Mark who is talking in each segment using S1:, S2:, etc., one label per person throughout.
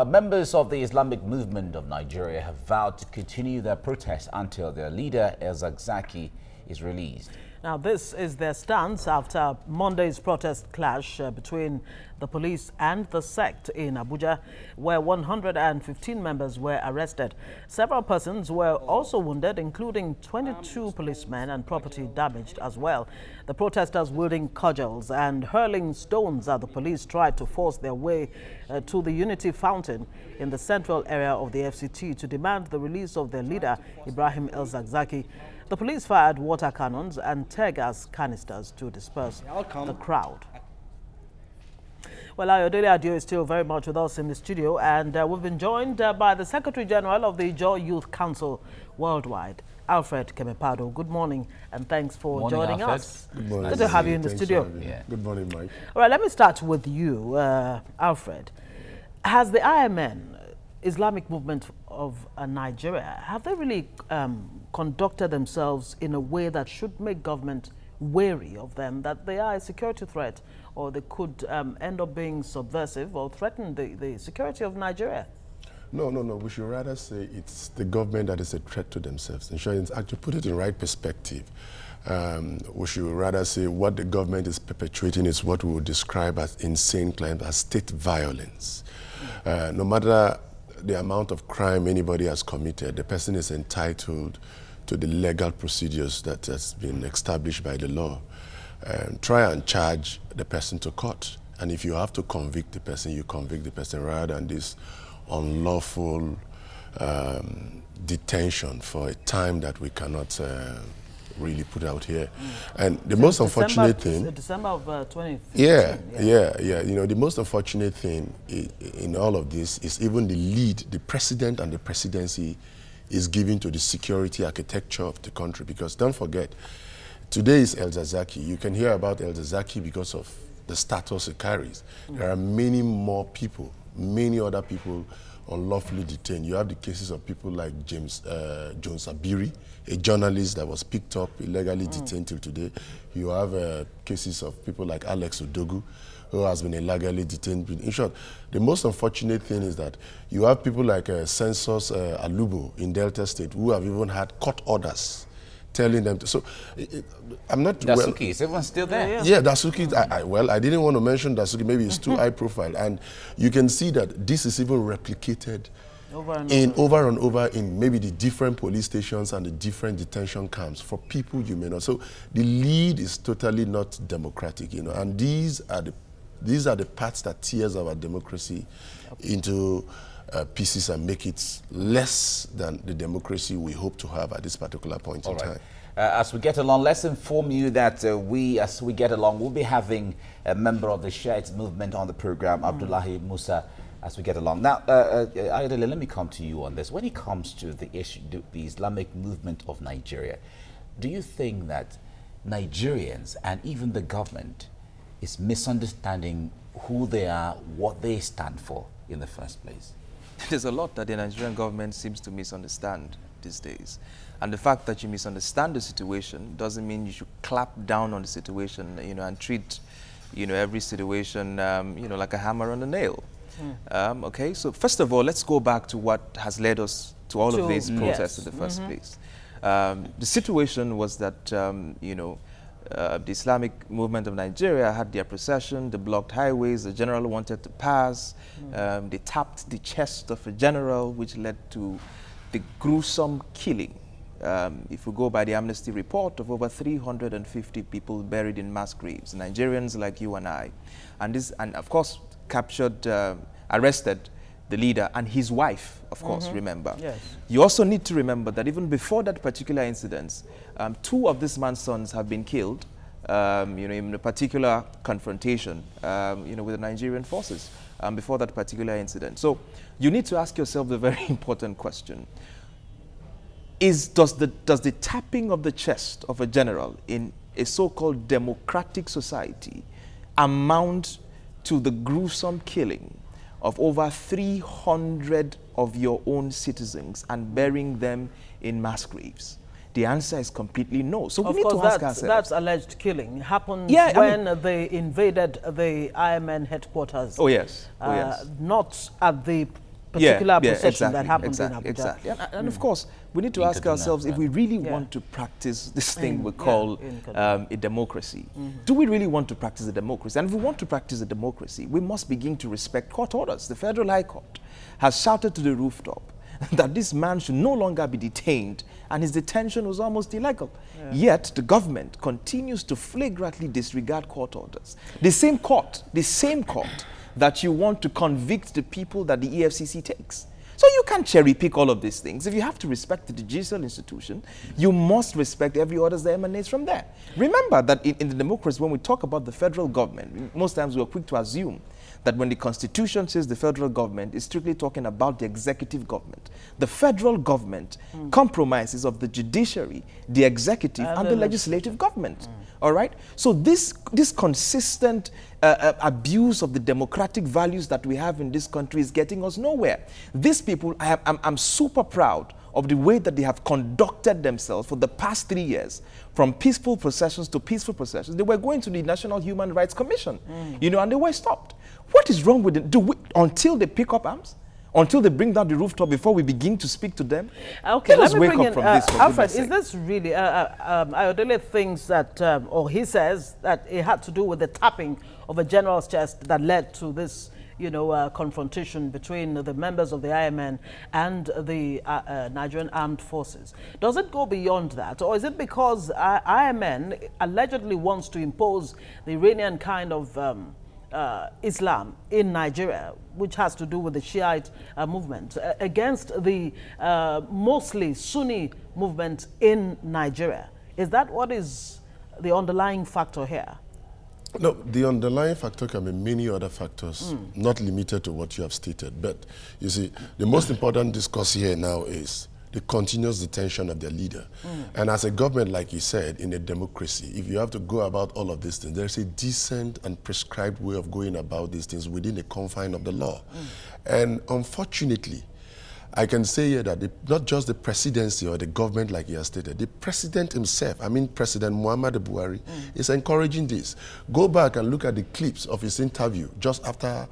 S1: Members of the Islamic movement of Nigeria have vowed to continue their protest until their leader, El-Zakzaky, is released.
S2: Now, this is their stance after Monday's protest clash between the police and the sect in Abuja, where 115 members were arrested. Several persons were also wounded, including 22 policemen, and property damaged as well. The protesters wielding cudgels and hurling stones at the police tried to force their way to the Unity Fountain in the central area of the FCT to demand the release of their leader, Ibrahim El-Zakzaky. The police fired water cannons and tear gas canisters to disperse the crowd. Well, Ayodele Adio is still very much with us in the studio, and we've been joined by the Secretary General of the Joy Youth Council Worldwide, Alfred Kemepado. Good morning, and thanks for joining us.
S3: Good morning.
S2: Good to have you in the studio.
S3: Good morning, Mike.
S2: All right, let me start with you, Alfred. Has the IMN, Islamic Movement of Nigeria, have they really conducted themselves in a way that should make government wary of them, that they are a security threat, or they could end up being subversive or threaten the security of Nigeria?
S3: No. We should rather say it's the government that is a threat to themselves. In short, actually put it in the right perspective. We should rather say what the government is perpetuating is what we would describe as insane claims, as state violence. No matter the amount of crime anybody has committed, the person is entitled to the legal procedures that has been established by the law. Try and charge the person to court. And if you have to convict the person, you convict the person, rather than this unlawful detention for a time that we cannot really put out here. And the most unfortunate thing...
S2: December of 2015.
S3: Yeah. You know, the most unfortunate thing in all of this is even the lead, the president and the presidency is given to the security architecture of the country. Because don't forget, today is El-Zakzaky. You can hear about El-Zakzaky because of the status it carries. There are many more people, many other people unlawfully detained. You have the cases of people like Jones Abiri, a journalist that was picked up, illegally detained till today. You have cases of people like Alex Odogu, who has been illegally detained. In short, the most unfortunate thing is that you have people like Census Alubo in Delta State, who have even had court orders telling them to. So, I'm not...
S1: Dasuki, is everyone still there?
S3: Yeah, Dasuki, well, I didn't want to mention Dasuki, maybe it's too high profile. And you can see that this is even replicated over and over in maybe the different police stations and the different detention camps for people you may know. So the lead is totally not democratic, you know, and these are the parts that tears our democracy into pieces and make it less than the democracy we hope to have at this particular point in time.
S1: As we get along, let's inform you that as we get along, we'll be having a member of the Shi'ites movement on the program, Abdullahi Musa, as we get along. Now, Ayodele, let me come to you on this. When it comes to the issue, the Islamic movement of Nigeria, do you think that Nigerians and even the government is misunderstanding who they are, what they stand for in the first place?
S4: There's a lot that the Nigerian government seems to misunderstand these days. And the fact that you misunderstand the situation doesn't mean you should clap down on the situation, you know, and treat, you know, every situation, you know, like a hammer on a nail. Okay, so first of all, let's go back to what has led us to all of these protests in the first place. The situation was that, you know, the Islamic movement of Nigeria had their procession, they blocked highways, the general wanted to pass, they tapped the chest of a general, which led to the gruesome killing. If we go by the Amnesty report, of over 350 people buried in mass graves, Nigerians like you and I. And of course, captured, arrested the leader and his wife, of course, remember. Yes. You also need to remember that even before that particular incident, two of this man's sons have been killed, you know, in a particular confrontation, you know, with the Nigerian forces before that particular incident. So you need to ask yourself the very important question. Does the tapping of the chest of a general in a so-called democratic society amount to the gruesome killing of over 300 of your own citizens and burying them in mass graves? The answer is completely no. So we need to ask ourselves.
S2: That's alleged killing happened when they invaded the IMN headquarters.
S4: Oh yes. Oh yes.
S2: Not at the particular procession that happens in Abuja.
S4: Exactly. And of course, we need to ask ourselves if we really want to practice this thing we call a democracy. Do we really want to practice a democracy? And if we want to practice a democracy, we must begin to respect court orders. The Federal High Court has shouted to the rooftop that this man should no longer be detained, and his detention was almost illegal. Yet the government continues to flagrantly disregard court orders. The same court that you want to convict the people that the EFCC takes. So you can't cherry pick all of these things. If you have to respect the judicial institution, you must respect every order that emanates from there. Remember that in the democracy, when we talk about the federal government, most times we're quick to assume that when the Constitution says the federal government, it's strictly talking about the executive government. The federal government compromises of the judiciary, the executive, and the legislative government. All right? So this consistent abuse of the democratic values that we have in this country is getting us nowhere. These people, I'm super proud of the way that they have conducted themselves for the past 3 years, from peaceful processions to peaceful processions. They were going to the National Human Rights Commission, you know, and they were stopped. What is wrong with it? Until they pick up arms? Until they bring down the rooftop before we begin to speak to them?
S2: Okay, let me bring in Alfred, is this really, Ayodele thinks that, or he says that it had to do with the tapping of a general's chest that led to this, you know, confrontation between the members of the IMN and the Nigerian Armed Forces. Does it go beyond that, or is it because IMN allegedly wants to impose the Iranian kind of Islam in Nigeria, which has to do with the Shiite movement, against the mostly Sunni movement in Nigeria? Is that what is the underlying factor here?
S3: No, the underlying factor can be many other factors, not limited to what you have stated. But you see, the most important discourse here now is the continuous detention of their leader. And as a government, like you said, in a democracy, if you have to go about all of these things, there's a decent and prescribed way of going about these things within the confine of the law. And unfortunately, I can say here that not just the presidency or the government, like you have stated, the president himself, I mean President Muhammadu Buhari, is encouraging this. Go back and look at the clips of his interview just after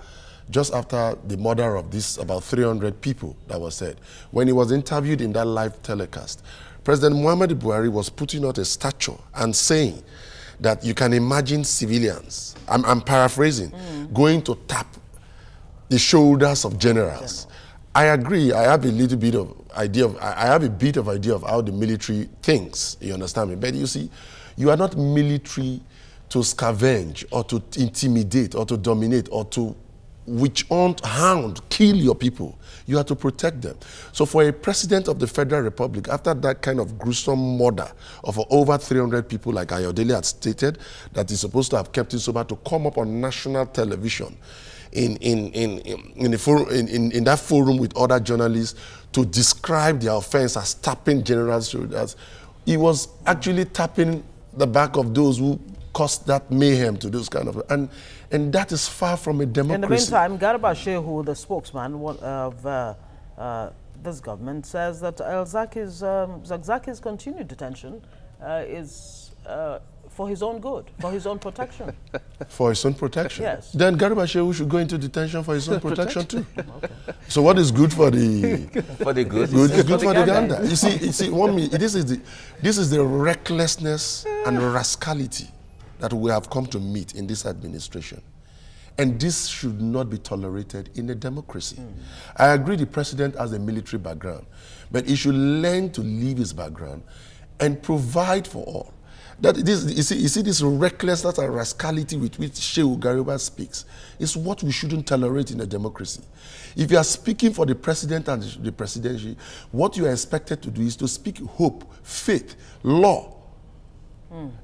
S3: the murder of this about 300 people that was said. When he was interviewed in that live telecast, President Muhammadu Buhari was putting out a statue and saying that you can imagine civilians, I'm paraphrasing, going to tap the shoulders of generals. I agree. I have a little bit of idea of, I have a bit of idea of how the military thinks, you understand me? But you see, you are not military to scavenge or to intimidate or to dominate or to witch hunt, hound, kill your people. You have to protect them. So for a president of the Federal Republic, after that kind of gruesome murder of over 300 people, like Ayodele had stated, that is supposed to have kept him sober, to come up on national television in that forum with other journalists to describe the offense as tapping generals' shoulders, he was actually tapping the back of those who caused that mayhem to those kind of, and that is far from a democracy.
S2: In the meantime, Garba Shehu, the spokesman of this government, says that El-Zakzaky's continued detention is for his own good, for his own protection.
S3: For his own protection?
S2: Yes.
S3: Then Garba Shehu should go into detention for his own protection too. Okay. So what is good for the
S1: for the good?
S3: Good is good for the gander. You see, this is the recklessness and rascality that we have come to meet in this administration. And this should not be tolerated in a democracy. I agree the president has a military background, but he should learn to leave his background and provide for all. That you see this recklessness and rascality with which Shehu Garba speaks is what we shouldn't tolerate in a democracy. If you are speaking for the president and the presidency, what you are expected to do is to speak hope, faith, law,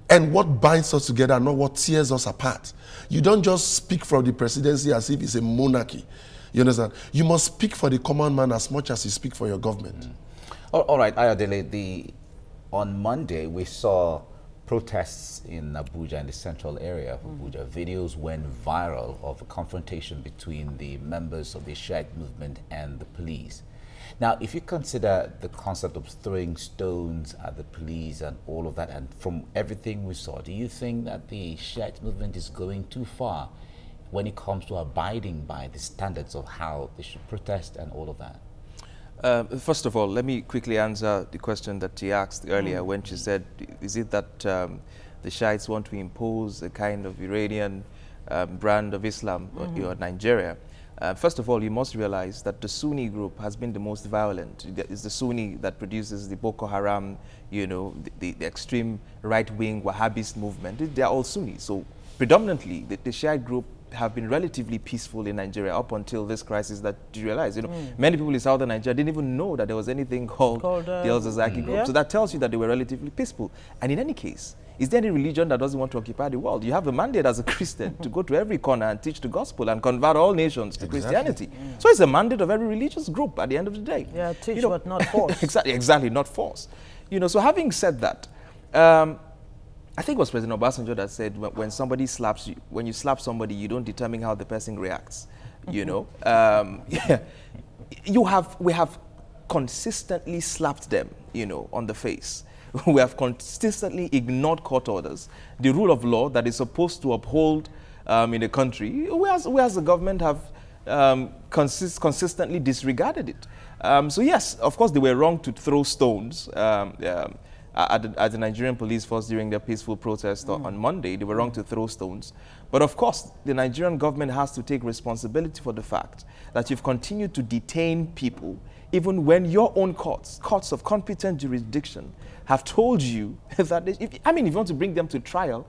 S3: and what binds us together, not what tears us apart. You don't just speak for the presidency as if it's a monarchy. You understand? You must speak for the common man as much as you speak for your government.
S1: All right, Ayodele, on Monday we saw protests in Abuja, in the central area of Abuja. Videos went viral of a confrontation between the members of the Shiite movement and the police. Now, if you consider the concept of throwing stones at the police and all of that, and from everything we saw, do you think that the Shiite movement is going too far when it comes to abiding by the standards of how they should protest and all of that?
S4: First of all, let me quickly answer the question that she asked earlier when she said, is it that the Shiites want to impose a kind of Iranian brand of Islam on Nigeria? First of all, you must realize that the Sunni group has been the most violent. It's the Sunni that produces the Boko Haram, you know, the extreme right-wing Wahhabist movement. They're all Sunni. So predominantly, the Shiite group have been relatively peaceful in Nigeria up until this crisis that you realize. You know, many people in southern Nigeria didn't even know that there was anything called the El-Zakzaky group. So that tells you that they were relatively peaceful. And in any case, is there any religion that doesn't want to occupy the world? You have a mandate as a Christian to go to every corner and teach the gospel and convert all nations to Christianity. So it's a mandate of every religious group at the end of the day.
S2: Yeah, teach but not force.
S4: Exactly, not force. You know, so having said that, I think it was President Obasanjo that said when somebody slaps you, when you slap somebody, you don't determine how the person reacts. You know, we have consistently slapped them, you know, on the face. We have consistently ignored court orders, the rule of law that is supposed to uphold in the country. We as the government have consistently disregarded it. So yes, of course, they were wrong to throw stones at the Nigerian police force during their peaceful protest on Monday. They were wrong to throw stones. But of course, the Nigerian government has to take responsibility for the fact that you've continued to detain people even when your own courts of competent jurisdiction, have told you that, if you want to bring them to trial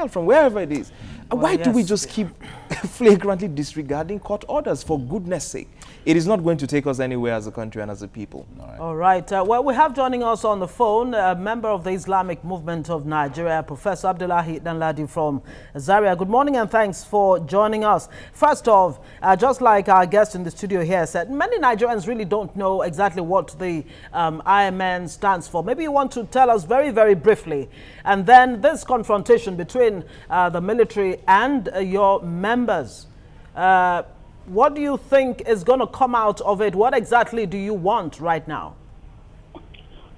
S4: from wherever it is. Well, why do we just keep flagrantly disregarding court orders, for goodness sake? It is not going to take us anywhere as a country and as a people.
S2: All right. Well, we have joining us on the phone a member of the Islamic Movement of Nigeria, Professor Abdullahi Danladi from Zaria. Good morning and thanks for joining us. First off, just like our guest in the studio here said, many Nigerians really don't know exactly what the IMN stands for. Maybe you want to tell us very, very briefly. And then this confrontation between the military and your members, what do you think is going to come out of it? What exactly do you want right now?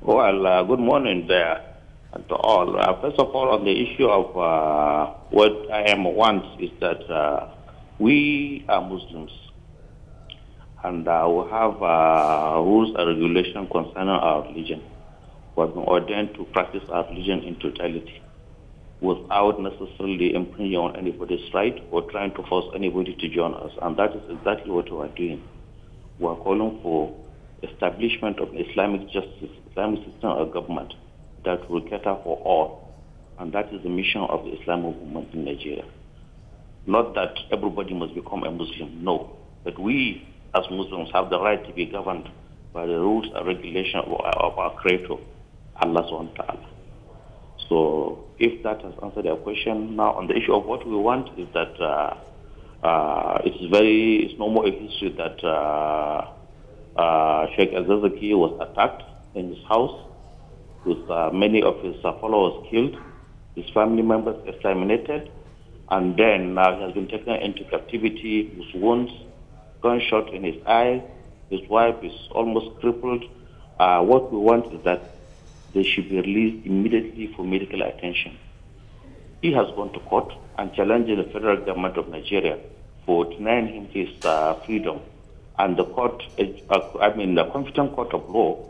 S5: Well, good morning there to all. First of all, on the issue of what IM wants is that we are Muslims, and we have rules and regulations concerning our religion. We have been ordained to practice our religion in totality without necessarily impinging on anybody's right or trying to force anybody to join us. And that is exactly what we are doing. We are calling for establishment of Islamic justice, Islamic system of government that will cater for all. And that is the mission of the Islamic movement in Nigeria. Not that everybody must become a Muslim, no. But we, as Muslims, have the right to be governed by the rules and regulations of our Creator, Allah subhanahu wa ta'ala. So if that has answered your question, now on the issue of what we want is that it's no more a history that Sheikh El-Zakzaky was attacked in his house with many of his followers killed, his family members exterminated, and then he has been taken into captivity with wounds, gunshot in his eye. His wife is almost crippled. What we want is that they should be released immediately for medical attention. He has gone to court and challenged the federal government of Nigeria for denying him his freedom. And the court, the competent court of law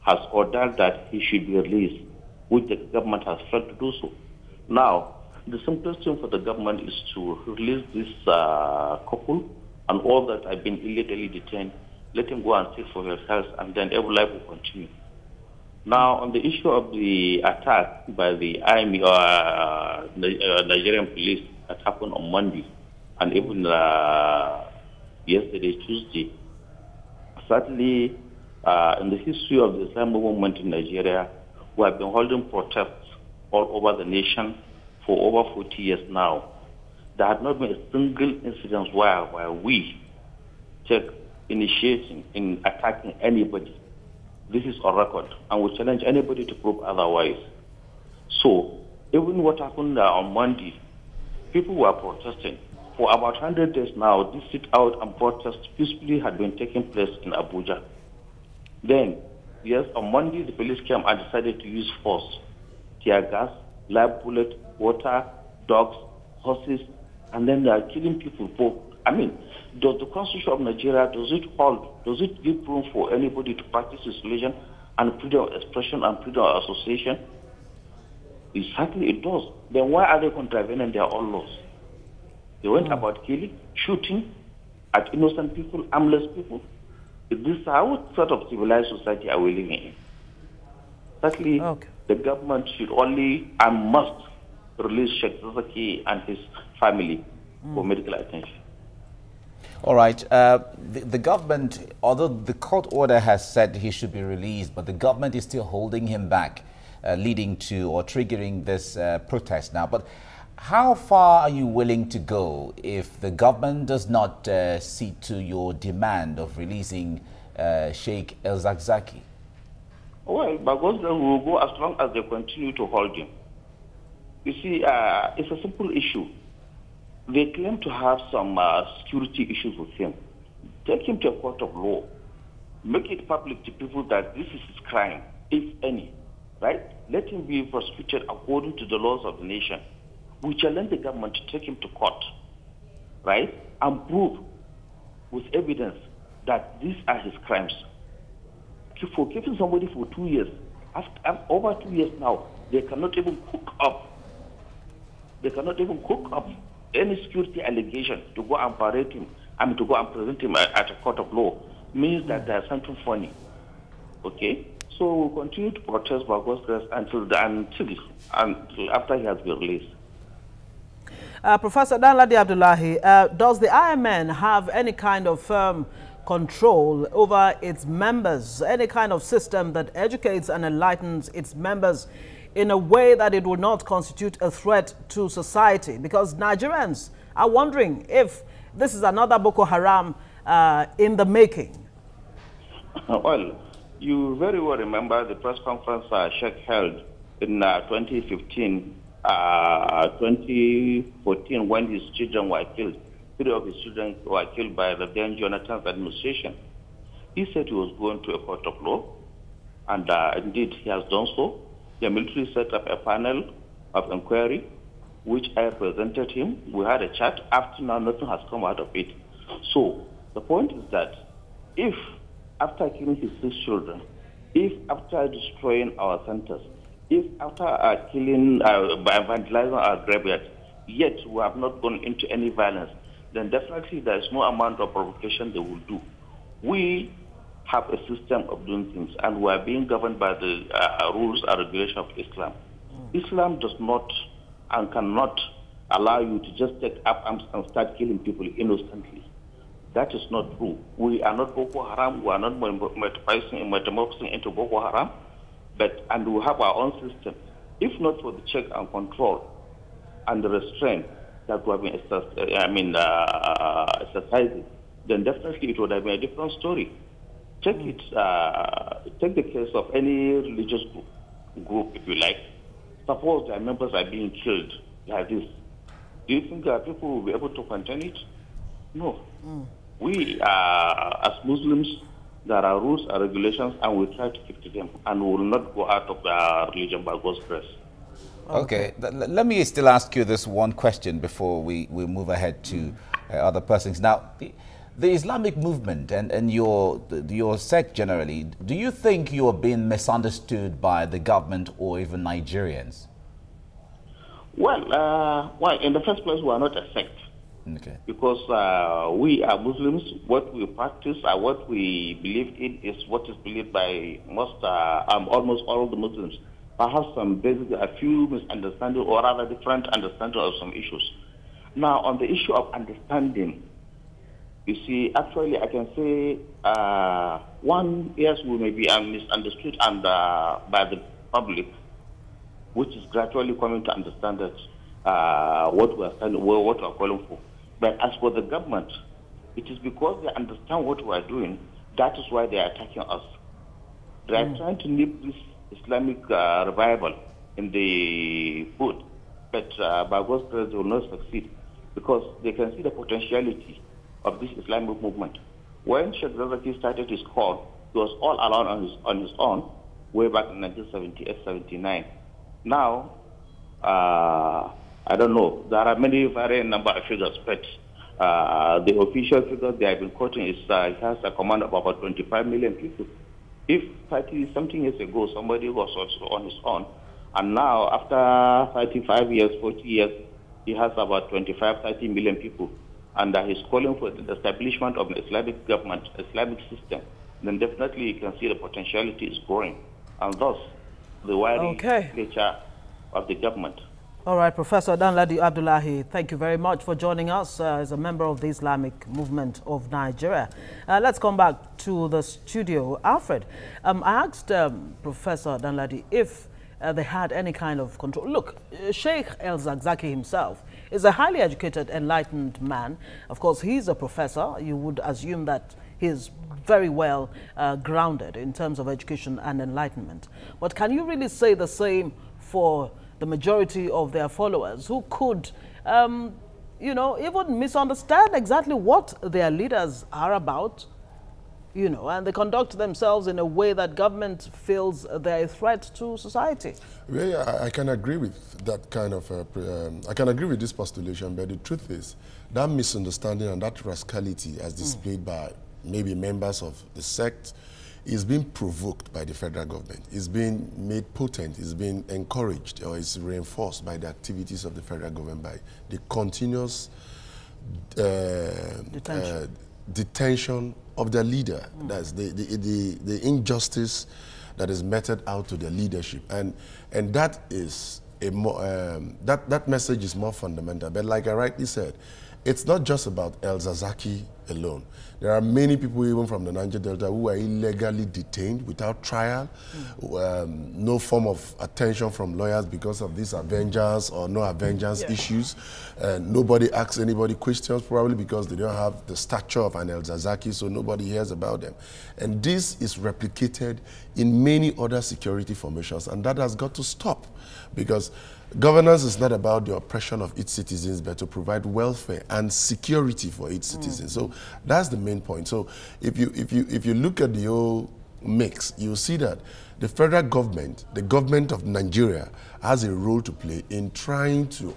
S5: has ordered that he should be released, which the government has failed to do so. Now, the simplest thing for the government is to release this couple and all that have been illegally detained, let him go and seek for his health, and then every life will continue. Now, on the issue of the attack by the army or Nigerian police that happened on Monday and even yesterday, Tuesday, certainly in the history of the Islamic movement in Nigeria, we have been holding protests all over the nation for over 40 years now. There had not been a single incident where we take initiating in attacking anybody. This is on record, and we challenge anybody to prove otherwise. So, even what happened on Monday, people were protesting. For about 100 days now, this sit-out and protest peacefully had been taking place in Abuja. Then, yes, on Monday, the police came and decided to use force, tear gas, live bullet, water, dogs, horses, and then they are killing people for. I mean, does the Constitution of Nigeria, does it give room for anybody to practice his religion and freedom of expression and freedom of association? Exactly, it does. Then why are they contravening their own laws? They went about killing, shooting at innocent people, harmless people. Is this how sort of civilized society are we living in? Exactly, the government should only and must release El-Zakzaky and his family for medical attention.
S1: All right. The government, although the court order has said he should be released, but the government is still holding him back, leading to or triggering this protest now. But how far are you willing to go if the government does not see to your demand of releasing Sheikh El-Zakzaky?
S5: Well, because they will go as long as they continue to hold him. You see, it's a simple issue. They claim to have some security issues with him. Take him to a court of law. Make it public to people that this is his crime, if any, right? Let him be prosecuted according to the laws of the nation. We challenge the government to take him to court, right? And prove with evidence that these are his crimes. For keeping somebody for 2 years, after over 2 years now, they cannot even cook up. They cannot even cook up any security allegation to go and parade him, to go and present him at a court of law, means that there's something funny. Okay? So we'll continue to protest by God's grace until after he has been released.
S2: Professor Danladi Abdullahi, does the IMN have any kind of firm control over its members, any kind of system that educates and enlightens its members in a way that it would not constitute a threat to society? Because Nigerians are wondering if this is another Boko Haram in the making.
S5: Well, you very well remember the press conference Sheikh held in 2014 when his children were killed. 3 of his children were killed by the then Jonathan's administration. He said he was going to a court of law, and indeed he has done so. The military set up a panel of inquiry, which I represented him. We had a chat. After now, nothing has come out of it. So the point is that if after killing his 6 children, if after destroying our centers, if after killing, by vandalizing our graveyard, yet we have not gone into any violence, then definitely there is no amount of provocation they will do. We have a system of doing things, and we are being governed by the rules and regulations of Islam. Islam does not and cannot allow you to just take up arms and start killing people innocently. That is not true. We are not Boko Haram. We are not metamorphosing into Boko Haram, and we have our own system. If not for the check and control and the restraint that we have been exercising, then definitely it would have been a different story. Take the case of any religious group, if you like. Suppose their members are being killed like this. Do you think that people will be able to contain it? No. We, as Muslims, there are rules and regulations, and we try to keep to them, and we will not go out of our religion by God's grace.
S1: Okay. Let me still ask you this one question before we move ahead to other persons. Now, the Islamic movement and your sect generally, do you think you are being misunderstood by the government or even Nigerians?
S5: Well, in the first place, we are not a sect.
S1: Okay.
S5: Because we are Muslims. What we practice and what we believe in is what is believed by almost all the Muslims. Perhaps a few misunderstandings or rather different understanding of some issues. Now, on the issue of understanding, you see, actually, I can say yes, we may be misunderstood by the public, which is gradually coming to understand that what we are calling for. But as for the government, it is because they understand what we are doing. That is why they are attacking us. They are trying to nip this Islamic revival in the food, but by God's grace, they will not succeed because they can see the potentiality of this Islamic movement. When Sheikh El-Zakzaky started his call, he was all alone on his own way back in 1978-79. Now, I don't know. There are many varying number of figures, but the official figure they have been quoting is it has a command of about 25 million people. If 30-something years ago somebody was also on his own, and now after 35 years, 40 years, he has about 25, 30 million people, and he's calling for the establishment of an Islamic government, Islamic system, then definitely you can see the potentiality is growing, and thus the wider nature of the government.
S2: All right, Professor Danladi Abdullahi, thank you very much for joining us as a member of the Islamic Movement of Nigeria. Let's come back to the studio. Alfred, I asked Professor Danladi if they had any kind of control. Look, Sheikh El-Zakzaky himself is a highly educated, enlightened man. Of course, he's a professor. You would assume that he's very well grounded in terms of education and enlightenment. But can you really say the same for the majority of their followers who could, you know, even misunderstand exactly what their leaders are about, you know, and they conduct themselves in a way that government feels they're a threat to society?
S3: Well, yeah, I can agree with that kind of, I can agree with this postulation, but the truth is that misunderstanding and that rascality as displayed by maybe members of the sect is being provoked by the federal government. It's being made potent, it's being encouraged, or it's reinforced by the activities of the federal government, by the continuous detention of their leader. That's the injustice that is meted out to their leadership. And that is a more, that message is more fundamental. But like I rightly said, it's not just about El-Zakzaky alone. There are many people even from the Niger Delta who are illegally detained without trial, no form of attention from lawyers because of these avengers or no avengers issues. Nobody asks anybody questions, probably because they don't have the stature of an El-Zakzaky, so nobody hears about them. And this is replicated in many other security formations, and that has got to stop, because governance is not about the oppression of its citizens, but to provide welfare and security for its citizens. So that's the main point. So if you look at the whole mix, you'll see that the federal government, the government of Nigeria, has a role to play in trying to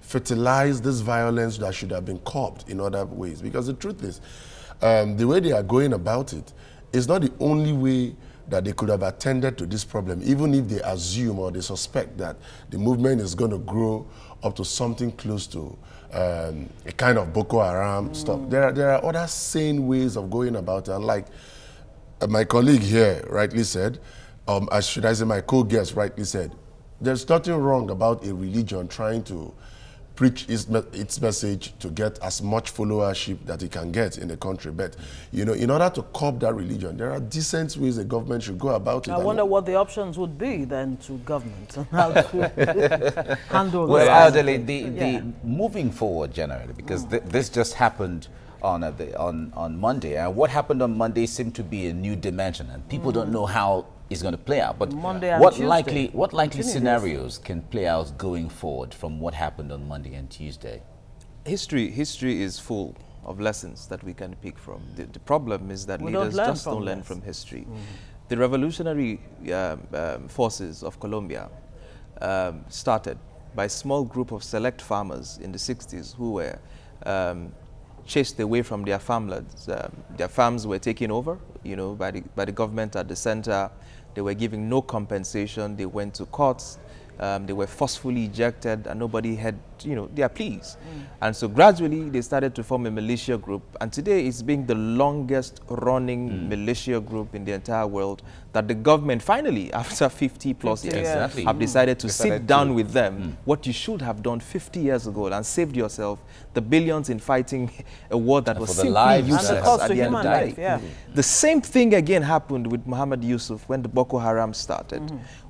S3: fertilize this violence that should have been curbed in other ways. Because the truth is, the way they are going about it is not the only way that they could have attended to this problem, even if they assume or they suspect that the movement is going to grow up to something close to a kind of Boko Haram stuff. There are other sane ways of going about it. And like my colleague here rightly said, should I say my co-guest rightly said, there's nothing wrong about a religion trying to preach its message to get as much followership that it can get in the country. But, you know, in order to curb that religion, there are decent ways the government should go about it.
S2: I wonder what the options would be then to government and how to handle
S1: well,
S2: this.
S1: Elderly, moving forward generally, because this just happened on Monday, and what happened on Monday seemed to be a new dimension, and people don't know how it's going to play out. But what likely scenarios can play out going forward from what happened on Monday and Tuesday?
S4: History is full of lessons that we can pick from. The problem is that leaders just don't learn from history. The revolutionary forces of Colombia started by a small group of select farmers in the 60s who were chased away from their farmlands. Their farms were taken over, you know, by the government at the center. They were giving no compensation. They went to courts. They were forcefully ejected, and nobody had, you know, their pleas. And so gradually they started to form a militia group, and today it's being the longest running militia group in the entire world that the government finally, after 50 plus years, have decided to sit down with them. What you should have done 50 years ago and saved yourself the billions in fighting a war that was simply useless at the end of the day. The same thing again happened with Muhammad Yusuf when the Boko Haram started.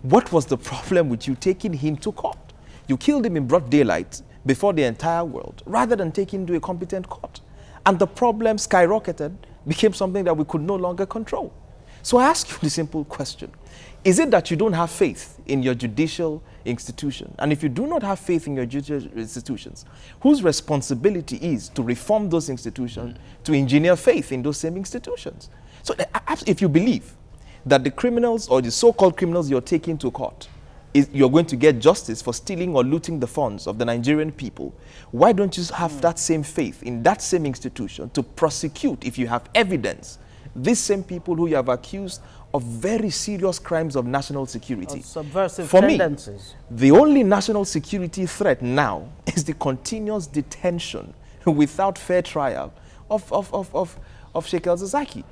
S4: What was the problem with you taking him to court? You killed him in broad daylight before the entire world, rather than taking him to a competent court. And the problem skyrocketed, became something that we could no longer control. So I ask you the simple question. Is it that you don't have faith in your judicial institution? And if you do not have faith in your judicial institutions, whose responsibility is to reform those institutions, to engineer faith in those same institutions? So if you believe that the criminals or the so-called criminals you're taking to court you're going to get justice for stealing or looting the funds of the Nigerian people, why don't you have that same faith in that same institution to prosecute, if you have evidence, these same people who you have accused of very serious crimes of national security?
S2: Of subversive
S4: For
S2: tendencies.
S4: me, the only national security threat now is the continuous detention without fair trial of Sheikh El-Zakzaky.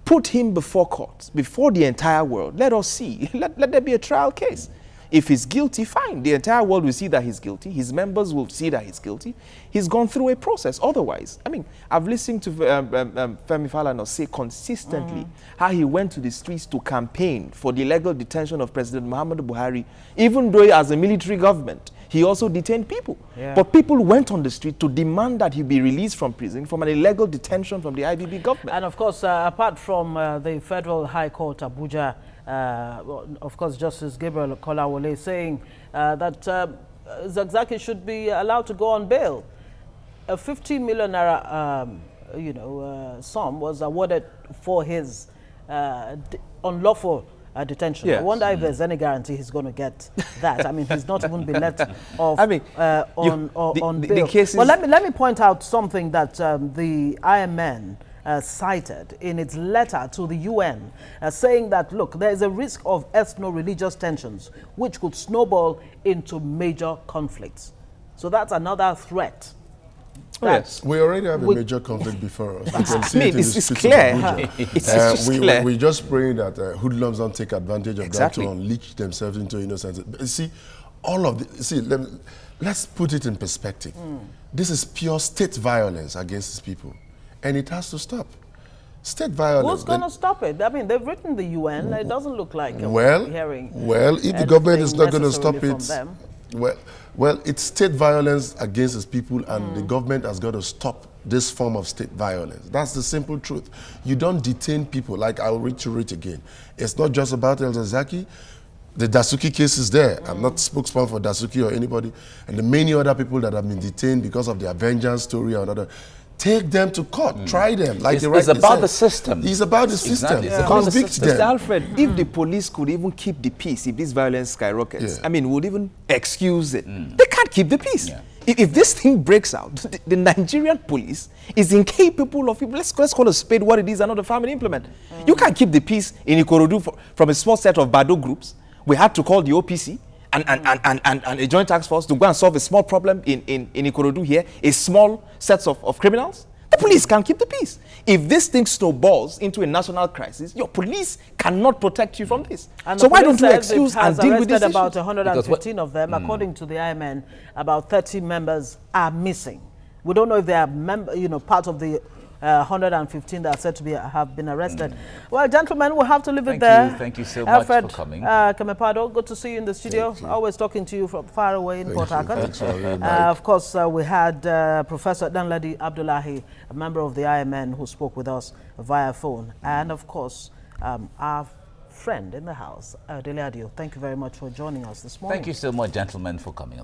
S4: Put him before court, before the entire world. Let us see. Let there be a trial case. If he's guilty, fine. The entire world will see that he's guilty. His members will see that he's guilty. He's gone through a process. Otherwise, I mean, I've listened to Femi Falana say consistently how he went to the streets to campaign for the illegal detention of President Muhammadu Buhari, even though as a military government, he also detained people.
S2: Yeah.
S4: But people went on the street to demand that he be released from prison from an illegal detention from the IBB government.
S2: And of course, apart from the Federal High Court, Abuja, of course, Justice Gabriel Kolawole saying that Zakzaky should be allowed to go on bail. A 15 million naira, sum was awarded for his unlawful detention.
S4: Yes.
S2: I wonder if there's any guarantee he's going to get that. I mean, he's not even been let off
S4: I mean,
S2: on
S4: the
S2: bail.
S4: cases.
S2: Well, let me point out something that the IMN cited in its letter to the UN, saying that, look, there is a risk of ethno-religious tensions which could snowball into major conflicts. So that's another threat.
S4: Yes.
S3: We already have a major conflict before us. We can see it in the
S4: it's
S3: streets of
S4: clear.
S3: Abuja.
S4: It's just clear.
S3: We just praying that hoodlums don't take advantage of
S4: Exactly.
S3: that to unleash themselves into innocence. But you see, all of the, see, let's put it in perspective. This is pure state violence against these people, and it has to stop. State violence.
S2: Who's going to stop it? I mean, they've written the UN. It doesn't look like
S3: well,
S2: hearing.
S3: Well, if the government is not going to stop
S2: necessarily
S3: it,
S2: from them.
S3: well, it's state violence against its people, and the government has got to stop this form of state violence. That's the simple truth. You don't detain people. Like, I'll reiterate again. It's not just about El-Zakzaky. The Dasuki case is there. I'm not spokesman for Dasuki or anybody. And the many other people that have been detained because of their vengeance story or another. Take them to court. Try them. Like
S1: it's about the system.
S3: It's about the system.
S1: Exactly.
S3: Yeah.
S1: Convict
S4: Mr. Alfred, if the police could even keep the peace, if this violence skyrockets, I mean, would even excuse it. They can't keep the peace.
S1: Yeah.
S4: If this thing breaks out, the Nigerian police is incapable of, let's call a spade what it is and not a family implement. You can't keep the peace in Ikorodu from a small set of Bado groups. We had to call the OPC and a joint task force to go and solve a small problem in Ikorodu here, a small set of criminals. The police can't keep the peace. If this thing snowballs into a national crisis, your police cannot protect you from this.
S2: And
S4: so why don't you excuse and deal with this issue?
S2: About 115 of them, according to the IMN, about 30 members are missing. We don't know if they are part of the 115 that are said to have been arrested. Well, gentlemen, we'll have to leave it there.
S1: Thank you so
S2: Alfred,
S1: much for coming.
S2: Kamepado, good to see you in the studio. Always talking to you from far away in Port Harcourt. Of course, we had Professor Danladi Abdullahi, a member of the IMN, who spoke with us via phone. And of course, our friend in the house, Dele Adio. Thank you very much for joining us this morning.
S1: Thank you so much, gentlemen, for coming on.